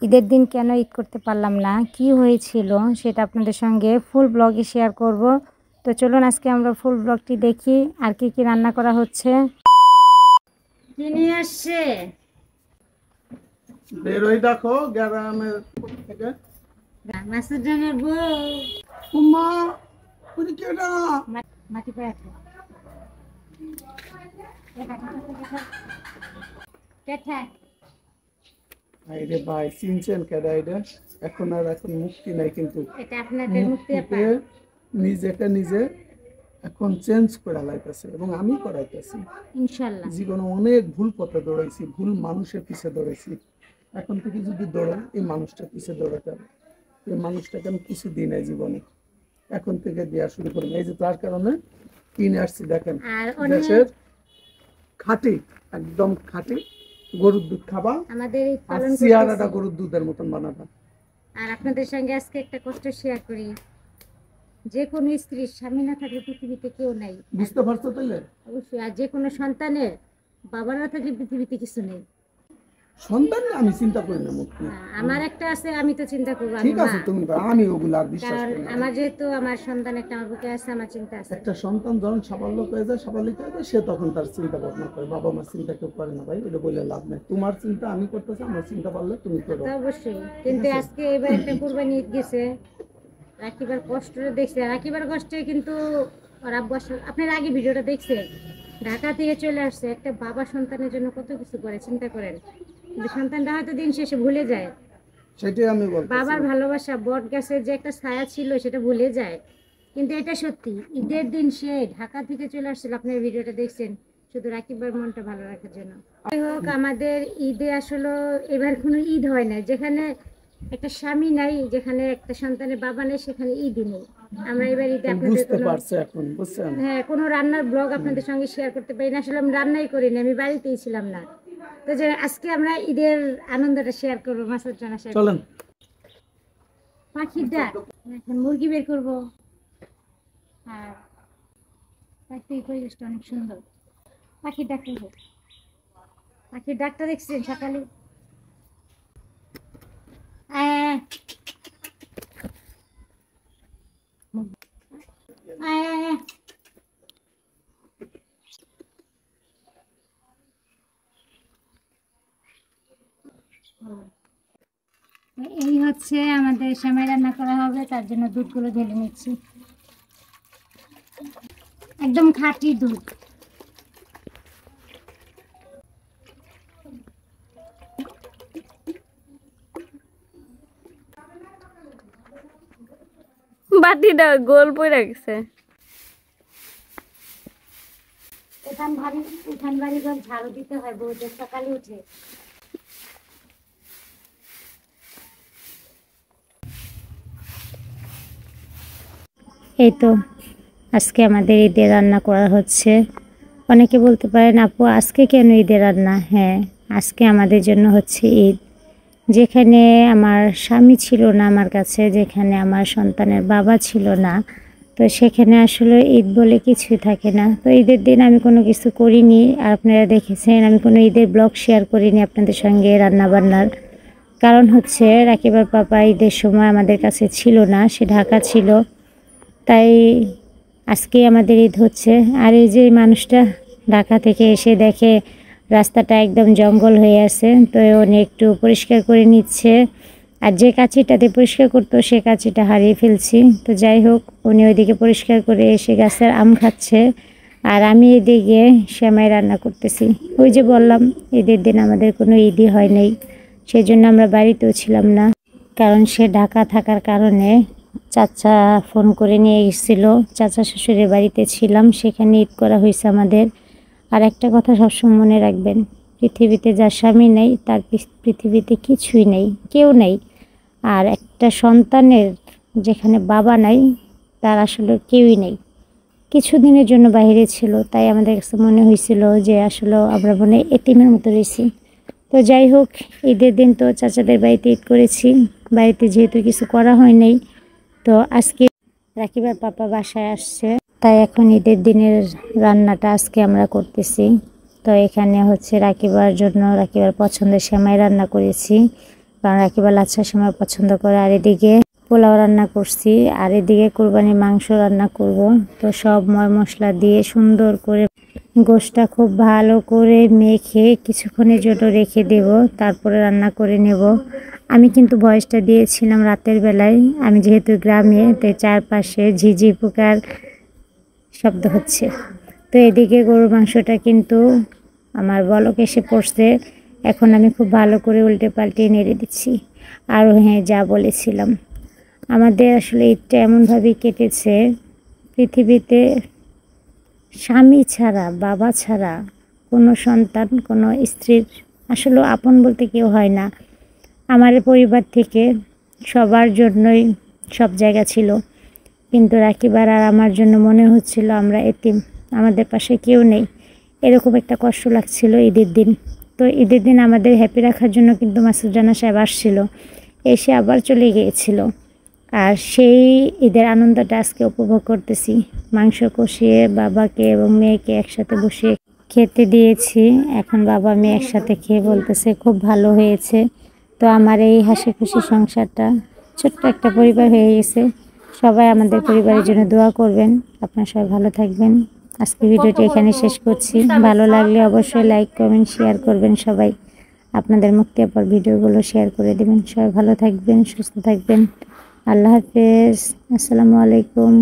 ঈদের দিন কেন ঈদ করতে পারলাম না, কি হয়েছিল সেটা আপনাদের সঙ্গে ফুল ব্লগে শেয়ার করব। তো চলুন আজকে আমরা ফুল ব্লগটি দেখি আর কি কি রান্না করা হচ্ছে। কি নিয়ে আসছে? বেরোই দেখো গ্রামের থেকে মাসুদ রানার বউ উম্মা তুমি কেডা মাটি পায় আইরে ভাই চিনছেন কেডা এটা? এখন মুক্তি নাই, কিন্তু এটা আপনাদের মুক্তি আপা নিজেকে নিজে এখন চেঞ্জ করে লাইতেছে এবং আমি করাইতেছি। ইনশাআল্লাহ জীবনে অনেক ভুল পথে দৌড়াইছি, ভুল মানুষের পিছে দৌড়াইছি। এখন থেকে যদি দৌড়াই এই মানুষটার পিছে দৌড়াতে হবে। এই মানুষটাকে আমি কিছু দিই নাই জীবনে, এখন থেকে দেওয়া শুরু করবো। এই যে তার কারণে কিনে আসছি, দেখেন দেশের খাঁটি, একদম খাঁটি গরুর দুধ খাবা, আমাদের চেহারাটা গরুর দুধের মতন বানাবা। আর আপনাদের সঙ্গে আজকে একটা কষ্ট শেয়ার করি। যে কোনো স্ত্রীর স্বামী না থাকলে পৃথিবীতে কেউ নাই, বুঝতে পারছো তাইলে? অবশ্যই। আর যে কোনো সন্তানের বাবা না থাকলে পৃথিবীতে কিছু নেই। সন্তান আমি চিন্তা করি না, মুক্তি আমার একটা আছে, আমি তো চিন্তা করবো। ঠিক আছে, তুমি আমি ওগুলো আর বিশ্বাস করি না। আমার যেহেতু আমার সন্তান একটা আমার বুকে আছে, আমার চিন্তা আছে। একটা সন্তান যখন সাফল্য হয়ে যায়, সাফল্য হয়ে যায়, সে তখন তার চিন্তা ভাবনা করে। বাবা মার চিন্তা কেউ করে না ভাই, এটা বলে লাভ নেই। তোমার চিন্তা আমি করতেছি, আমার চিন্তা পারলে তুমি করো। অবশ্যই। কিন্তু আজকে এবার একটা কুরবানি ঈদ গেছে, রাখিবার কষ্টটা দেখছে। রাখিবার কষ্টে কিন্তু ওর আব্বু, আপনার আগে ভিডিওটা দেখছে, ঢাকা থেকে চলে আসছে। একটা বাবা সন্তানের জন্য কত কিছু করে, চিন্তা করেন। কিন্তু সন্তানটা হয়তো দিন শেষে ভুলে যায়, সেটাই আমি বলছি। বাবার ভালোবাসা, বট গাছের যে একটা ছায়া ছিল সেটা ভুলে যায়। কিন্তু এটা সত্যি, ঈদের দিন সে ঢাকা থেকে চলে আসছিল। আপনার ভিডিওটা দেখছেন শুধু রাকিবার মনটা ভালো রাখার জন্য। যাই হোক, আমাদের ঈদে আসলে এবার কোনো ঈদ হয় না। যেখানে একটা স্বামী নাই, যেখানে একটা সন্তানের বাবা নেই, সেখানে ঈদই নেই। আমরা এবার ঈদে আপনাদের কোনো রান্নার ব্লগ আপনাদের সঙ্গে শেয়ার করতে পারি না। আসলে আমি রান্নাই করিনি, আমি বাড়িতেই ছিলাম না। তো যে আজকে আমরা ঈদের আনন্দটা শেয়ার করবো। মাসুদ রানা সাহেব, চলেন। পাখির ডাক, এখন মুরগি বের করবো। আর পাখির পরিবেশটা অনেক সুন্দর। পাখির ডাক করবো। পাখির ডাকটা দেখছেন সকালে? এই হচ্ছে আমাদের সেমাই রান্না করা হবে, তার জন্য দুধগুলো ঢেলে নিচ্ছি। একদম খাঁটি দুধ। বাটিটা গোল পড়ে গেছে। উঠান বাড়ি ঘর ঝাড়ু দিতে হয় বউদের সকালে উঠে। এই তো আজকে আমাদের ঈদের রান্না করা হচ্ছে। অনেকে বলতে পারেন আপু আজকে কেন ঈদের রান্না? হ্যাঁ, আজকে আমাদের জন্য হচ্ছে ঈদ। যেখানে আমার স্বামী ছিল না আমার কাছে, যেখানে আমার সন্তানের বাবা ছিল না, তো সেখানে আসলে ঈদ বলে কিছুই থাকে না। তো ঈদের দিন আমি কোনো কিছু করিনি, আর আপনারা দেখেছেন আমি কোনো ঈদের ব্লগ শেয়ার করিনি আপনাদের সঙ্গে রান্না বান্নার। কারণ হচ্ছে রাকিবার পাপা ঈদের সময় আমাদের কাছে ছিল না, সে ঢাকা ছিল। তাই আজকে আমাদের ঈদ হচ্ছে। আর এই যে মানুষটা ঢাকা থেকে এসে দেখে রাস্তাটা একদম জঙ্গল হয়ে আছে, তো উনি একটু পরিষ্কার করে নিচ্ছে। আর যে কাঁচিটাতে পরিষ্কার করতো সে কাঁচিটা হারিয়ে ফেলছি। তো যাই হোক, উনি ওইদিকে পরিষ্কার করে এসে গাছের আম খাচ্ছে, আর আমি এদিকে সেমাই রান্না করতেছি। ওই যে বললাম ঈদের দিন আমাদের কোনো ঈদই হয় নাই, সেই জন্য আমরা বাড়িতেও ছিলাম না। কারণ সে ঢাকা থাকার কারণে চাচা ফোন করে নিয়ে গেছিলো, চাচা শ্বশুরের বাড়িতে ছিলাম, সেখানে ঈদ করা হয়েছে আমাদের। আর একটা কথা সবসময় মনে রাখবেন, পৃথিবীতে যার স্বামী নেই তার পৃথিবীতে কিছুই নেই, কেউ নেই। আর একটা সন্তানের যেখানে বাবা নাই তার আসলে কেউই নেই। কিছুদিনের জন্য বাইরে ছিল, তাই আমাদের কাছে মনে হয়েছিল যে আসলে আমরা মনে এতিমের মতো রয়েছি। তো যাই হোক, ঈদের দিন তো চাচাদের বাড়িতে ঈদ করেছি। বাড়িতে যেহেতু কিছু করা হয় নাই, তো আজকে রাকিবার পাপা বাসায় আসছে, তাই এখন ঈদের দিনের রান্নাটা আজকে আমরা করতেছি। তো এখানে হচ্ছে রাকিবার জন্য, রাকিবার পছন্দের সেমাই রান্না করেছি। কারণ রাকিব লাচ্ছার সময় পছন্দ করে। আর এদিকে পোলাও রান্না করছি, আর এদিকে কোরবানির মাংস রান্না করব। তো সব ময় মশলা দিয়ে সুন্দর করে গোশটা খুব ভালো করে মেখে কিছুক্ষণের জন্য রেখে দেব, তারপরে রান্না করে নেব। আমি কিন্তু ভয়েসটা দিয়েছিলাম রাতের বেলায়, আমি যেহেতু গ্রামে, তাই চারপাশে ঝিঝি পোকার শব্দ হচ্ছে। তো এদিকে গরুর মাংসটা কিন্তু আমার বলক এসে পড়ছে, এখন আমি খুব ভালো করে উল্টে পাল্টে নেড়ে দিচ্ছি। আর হ্যাঁ, যা বলেছিলাম, আমাদের আসলে ঈদটা এমনভাবেই কেটেছে, পৃথিবীতে স্বামী ছাড়া, বাবা ছাড়া কোনো সন্তান, কোনো স্ত্রীর আসলে আপন বলতে কেউ হয় না। আমার পরিবার থেকে সবার জন্যই সব জায়গা ছিল, কিন্তু রাকিবার আর আমার জন্য মনে হচ্ছিল আমরা এতিম, আমাদের পাশে কেউ নেই। এরকম একটা কষ্ট লাগছিল ঈদের দিন। তো ঈদের দিন আমাদের হ্যাপি রাখার জন্য কিন্তু মাসুদ রানা সাহেব আসছিল, এসে আবার চলে গিয়েছিল। আর সেই ঈদের আনন্দটা আজকে উপভোগ করতেছি। মাংস কষিয়ে বাবাকে এবং মেয়েকে একসাথে বসিয়ে খেতে দিয়েছি। এখন বাবা মেয়ে একসাথে খেয়ে বলতেছে খুব ভালো হয়েছে। তো আমার এই হাসি খুশি সংসারটা, ছোট্ট একটা পরিবার হয়ে গেছে। সবাই আমাদের পরিবারের জন্য দোয়া করবেন। আপনারা সবাই ভালো থাকবেন। আজকে ভিডিওটি এখানে শেষ করছি। ভালো লাগলে অবশ্যই লাইক, কমেন্ট, শেয়ার করবেন। সবাই আপনাদের মুক্তির ভিডিওগুলো শেয়ার করে দেবেন। সবাই ভালো থাকবেন, সুস্থ থাকবেন। আল্লাহ হাফেজ। আসসালামু আলাইকুম।